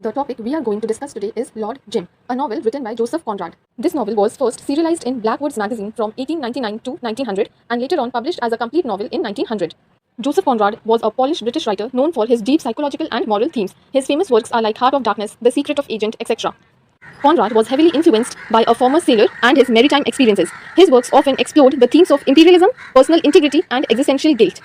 The topic we are going to discuss today is Lord Jim, a novel written by Joseph Conrad. This novel was first serialized in Blackwoods magazine from 1899 to 1900 and later on published as a complete novel in 1900. Joseph Conrad was a Polish British writer known for his deep psychological and moral themes. His famous works are like Heart of Darkness, The Secret of Agent, etc. Conrad was heavily influenced by a former sailor and his maritime experiences. His works often explored the themes of imperialism, personal integrity, and existential guilt.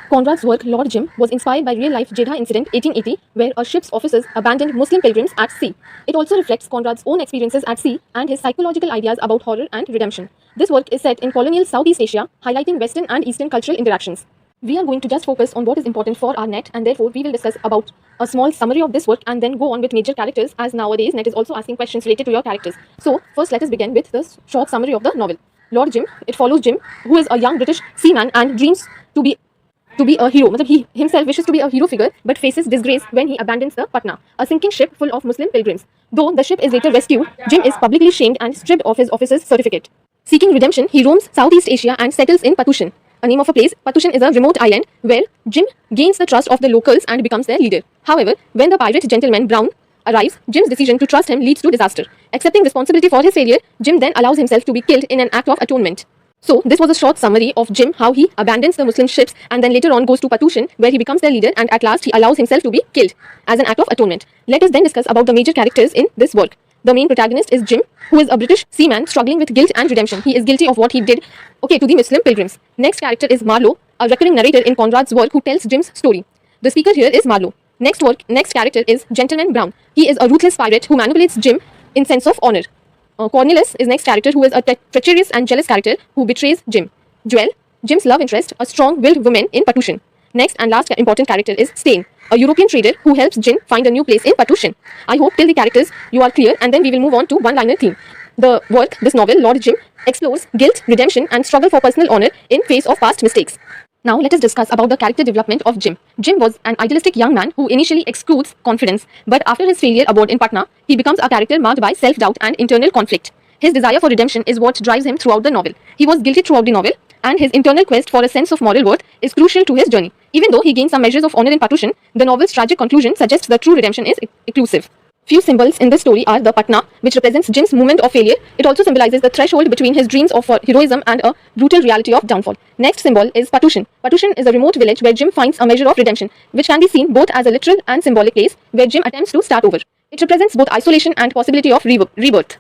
Conrad's work Lord Jim was inspired by real-life Jeddah incident 1880 where a ship's officers abandoned Muslim pilgrims at sea. It also reflects Conrad's own experiences at sea and his psychological ideas about horror and redemption. This work is set in colonial Southeast Asia, highlighting Western and Eastern cultural interactions. We are going to just focus on what is important for our net, and therefore we will discuss about a small summary of this work and then go on with major characters, as nowadays net is also asking questions related to your characters. So first let us begin with the short summary of the novel. Lord Jim, it follows Jim, who is a young British seaman and dreams to be a hero. He himself wishes to be a hero figure but faces disgrace when he abandons the Patna, a sinking ship full of Muslim pilgrims. Though the ship is later rescued, Jim is publicly shamed and stripped of his officer's certificate. Seeking redemption, he roams Southeast Asia and settles in Patushan, a name of a place. Patushan is a remote island where Jim gains the trust of the locals and becomes their leader. However, when the pirate gentleman Brown arrives, Jim's decision to trust him leads to disaster. Accepting responsibility for his failure, Jim then allows himself to be killed in an act of atonement. So, this was a short summary of Jim, how he abandons the Muslim ships and then later on goes to Patushan where he becomes their leader, and at last he allows himself to be killed as an act of atonement. Let us then discuss about the major characters in this work. The main protagonist is Jim, who is a British seaman struggling with guilt and redemption. He is guilty of what he did to the Muslim pilgrims. Next character is Marlowe, a recurring narrator in Conrad's work who tells Jim's story. The speaker here is Marlowe. Next character is Gentleman Brown. He is a ruthless pirate who manipulates Jim in sense of honor. Cornelius is next character, who is a treacherous and jealous character who betrays Jim. Joel, Jim's love interest, a strong-willed woman in Patushan. Next and last important character is Stain, a European trader who helps Jim find a new place in Patushan. I hope till the characters you are clear, and then we will move on to one-liner theme. The work, this novel, Lord Jim, explores guilt, redemption and struggle for personal honor in face of past mistakes. Now let us discuss about the character development of Jim. Jim was an idealistic young man who initially exudes confidence, but after his failure aboard in Patna, he becomes a character marked by self-doubt and internal conflict. His desire for redemption is what drives him throughout the novel. He was guilty throughout the novel, and his internal quest for a sense of moral worth is crucial to his journey. Even though he gains some measures of honor in Patushan, the novel's tragic conclusion suggests the true redemption is elusive. Few symbols in this story are the Patna, which represents Jim's moment of failure. It also symbolizes the threshold between his dreams of heroism and a brutal reality of downfall. Next symbol is Patushan. Patushan is a remote village where Jim finds a measure of redemption, which can be seen both as a literal and symbolic place where Jim attempts to start over. It represents both isolation and possibility of rebirth.